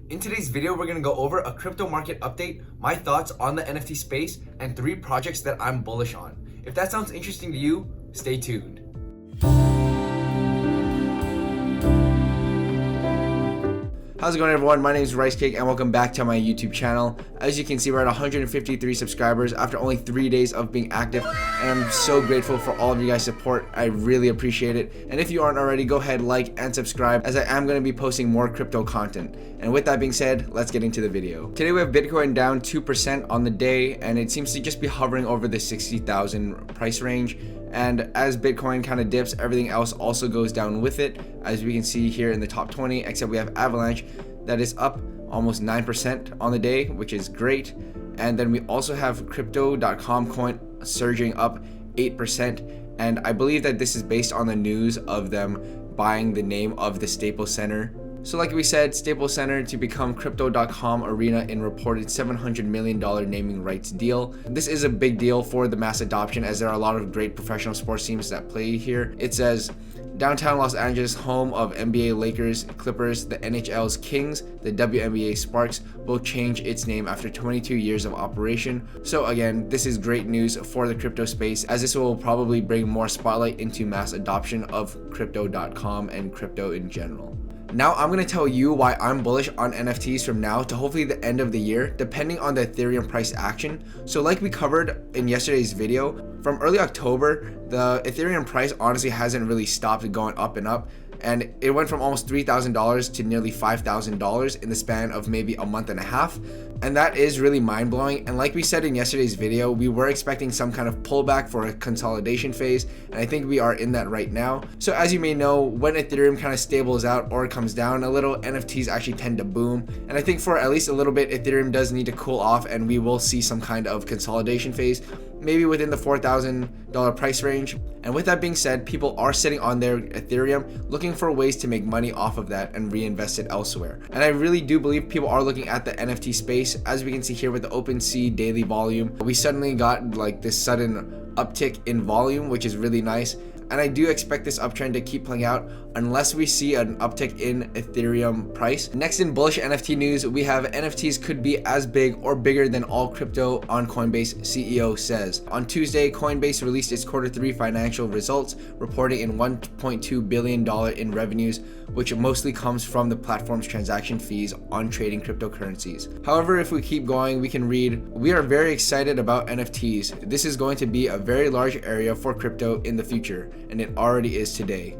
In today's video, we're going to go over a crypto market update, my thoughts on the NFT space, and 3 projects that I'm bullish on. If that sounds interesting to you, stay tuned. How's it going, everyone? My name is Rice Cake and welcome back to my YouTube channel. As you can see, we're at 153 subscribers after only 3 days of being active, and I'm so grateful for all of you guys' support. I really appreciate it. And if you aren't already, go ahead, like and subscribe, as I am going to be posting more crypto content. And with that being said, let's get into the video. Today we have Bitcoin down 2% on the day, and it seems to just be hovering over the 60,000 price range. And as Bitcoin kind of dips, everything else also goes down with it, as we can see here in the top 20, except we have Avalanche that is up almost 9% on the day, which is great. And then we also have Crypto.com coin surging up 8%. And I believe that this is based on the news of them buying the name of the Staples Center. So like we said, Staples Center to become Crypto.com Arena in reported $700 million naming rights deal. This is a big deal for the mass adoption, as there are a lot of great professional sports teams that play here. It says, downtown Los Angeles, home of NBA Lakers, Clippers, the NHL's Kings, the WNBA Sparks, will change its name after 22 years of operation. So again, this is great news for the crypto space, as this will probably bring more spotlight into mass adoption of Crypto.com and crypto in general. Now I'm going to tell you why I'm bullish on NFTs from now to hopefully the end of the year, depending on the Ethereum price action. So like we covered in yesterday's video, from early October, the Ethereum price honestly hasn't really stopped going up and up. And it went from almost $3,000 to nearly $5,000 in the span of maybe a month and a half. And that is really mind-blowing. And like we said in yesterday's video, we were expecting some kind of pullback for a consolidation phase, and I think we are in that right now. So as you may know, when Ethereum kind of stables out or comes down a little, NFTs actually tend to boom. And I think for at least a little bit, Ethereum does need to cool off, and we will see some kind of consolidation phase, maybe within the $4,000 price range. And with that being said, people are sitting on their Ethereum looking for ways to make money off of that and reinvest it elsewhere. And I really do believe people are looking at the NFT space. As we can see here with the OpenSea daily volume, we suddenly got like this sudden uptick in volume, which is really nice. And I do expect this uptrend to keep playing out unless we see an uptick in Ethereum price. Next, in bullish NFT news, we have NFTs could be as big or bigger than all crypto on Coinbase, CEO says. On Tuesday, Coinbase released its Q3 financial results, reporting in $1.2 billion in revenues, which mostly comes from the platform's transaction fees on trading cryptocurrencies. However, if we keep going, we can read, "We are very excited about NFTs. This is going to be a very large area for crypto in the future, and it already is today,"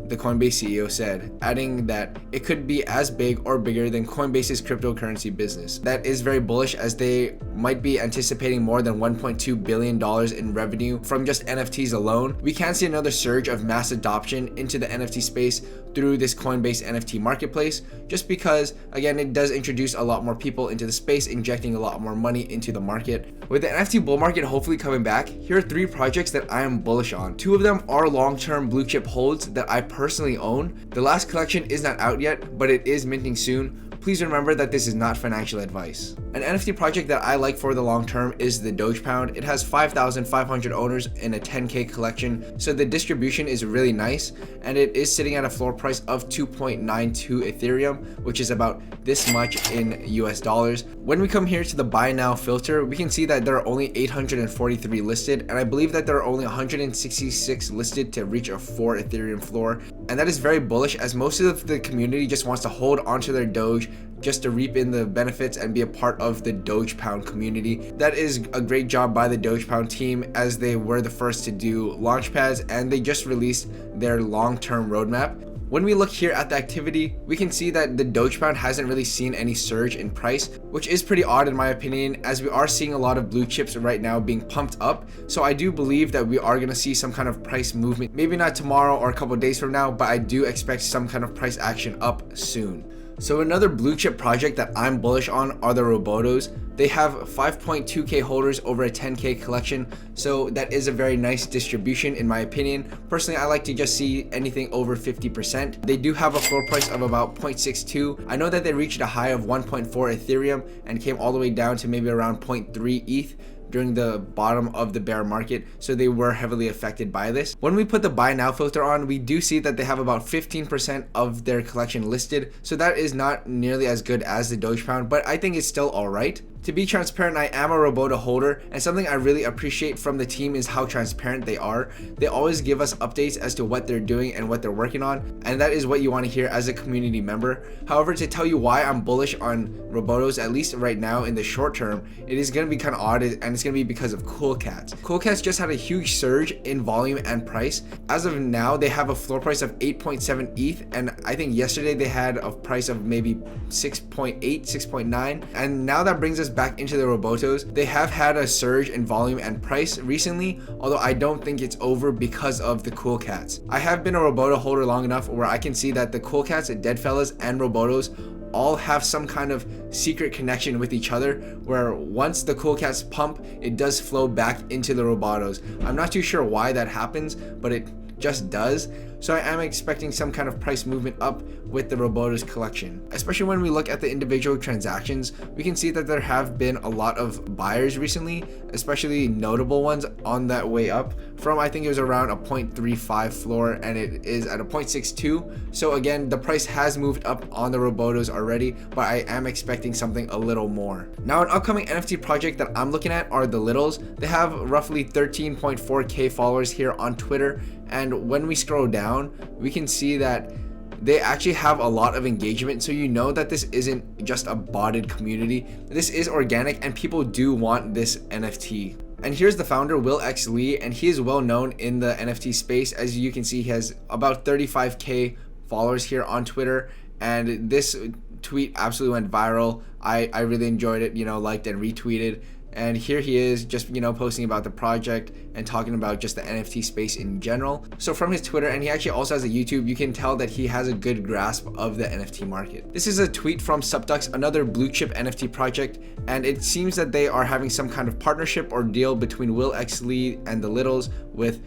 the Coinbase CEO said, adding that it could be as big or bigger than Coinbase's cryptocurrency business. That is very bullish, as they might be anticipating more than $1.2 billion in revenue from just NFTs alone. We can see another surge of mass adoption into the NFT space through this Coinbase NFT marketplace, just because, again, it does introduce a lot more people into the space, injecting a lot more money into the market. With the NFT bull market hopefully coming back, here are 3 projects that I am bullish on. 2 of them are long-term blue chip holds that I personally own. The last collection is not out yet, but it is minting soon. Please remember that this is not financial advice. An NFT project that I like for the long term is the Doge Pound. It has 5,500 owners in a 10K collection, so the distribution is really nice, and it is sitting at a floor price of 2.92 Ethereum, which is about this much in US dollars. When we come here to the buy now filter, we can see that there are only 843 listed, and I believe that there are only 166 listed to reach a 4 Ethereum floor. And that is very bullish, as most of the community just wants to hold onto their Doge just to reap in the benefits and be a part of the Doge Pound community. That is a great job by the Doge Pound team, as they were the first to do launchpads, and they just released their long-term roadmap. When we look here at the activity, we can see that the Doge Pound hasn't really seen any surge in price, which is pretty odd in my opinion, as we are seeing a lot of blue chips right now being pumped up. So I do believe that we are going to see some kind of price movement, maybe not tomorrow or a couple days from now, but I do expect some kind of price action up soon. So another blue chip project that I'm bullish on are the Robotos. They have 5.2k holders over a 10k collection, so that is a very nice distribution in my opinion. Personally, I like to just see anything over 50%. They do have a floor price of about 0.62. I know that they reached a high of 1.4 Ethereum and came all the way down to maybe around 0.3 ETH. during the bottom of the bear market, so they were heavily affected by this. When we put the buy now filter on, we do see that they have about 15% of their collection listed, so that is not nearly as good as the Doge Pound, but I think it's still alright. To be transparent, I am a Roboto holder, and something I really appreciate from the team is how transparent they are. They always give us updates as to what they're doing and what they're working on, and that is what you want to hear as a community member. However, to tell you why I'm bullish on Robotos, at least right now in the short term, it is going to be kind of odd, and it's going to be because of Cool Cats. Cool Cats just had a huge surge in volume and price. As of now, they have a floor price of 8.7 ETH, and I think yesterday they had a price of maybe 6.8, 6.9, and now that brings us back into the Robotos. They have had a surge in volume and price recently, although I don't think it's over because of the Cool Cats. I have been a Roboto holder long enough where I can see that the Cool Cats, Deadfellas, and Robotos all have some kind of secret connection with each other, where once the Cool Cats pump, it does flow back into the Robotos. I'm not too sure why that happens, but it just does. So I am expecting some kind of price movement up with the Robotos collection. Especially when we look at the individual transactions, we can see that there have been a lot of buyers recently, especially notable ones on that way up from, I think it was around a 0.35 floor, and it is at a 0.62. So again, the price has moved up on the Robotos already, but I am expecting something a little more. Now, an upcoming NFT project that I'm looking at are the Littles. They have roughly 13.4k followers here on Twitter, and when we scroll down, we can see that they actually have a lot of engagement, so you know that this isn't just a botted community. This is organic, and people do want this NFT. And here's the founder, Will X Lee, and he is well known in the NFT space. As you can see, he has about 35k followers here on Twitter, and this tweet absolutely went viral. I really enjoyed it, liked and retweeted. And here he is just, posting about the project and talking about just the NFT space in general. So from his Twitter, and he actually also has a YouTube, you can tell that he has a good grasp of the NFT market. This is a tweet from Subducks, another blue chip NFT project, and it seems that they are having some kind of partnership or deal between Will X Lee and the Littles with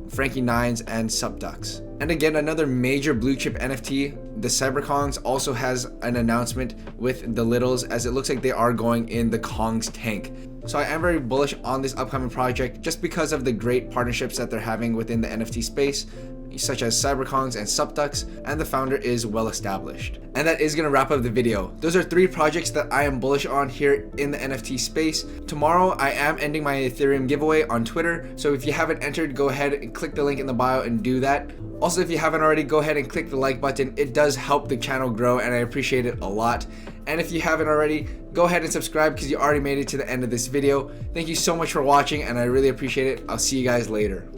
Frankie Nines and Subducks. And again, another major blue chip NFT, the Cyberkongs, also has an announcement with the Littles, as it looks like they are going in the Kong's tank. So I am very bullish on this upcoming project just because of the great partnerships that they're having within the NFT space, such as Cyberkongs and Subducks, and the founder is well established. And that is going to wrap up the video. Those are 3 projects that I am bullish on here in the NFT space. Tomorrow I am ending my Ethereum giveaway on Twitter, so if you haven't entered, go ahead and click the link in the bio and do that. Also, if you haven't already, go ahead and click the like button. It does help the channel grow, and I appreciate it a lot. And if you haven't already, go ahead and subscribe because you already made it to the end of this video. Thank you so much for watching, and I really appreciate it. I'll see you guys later.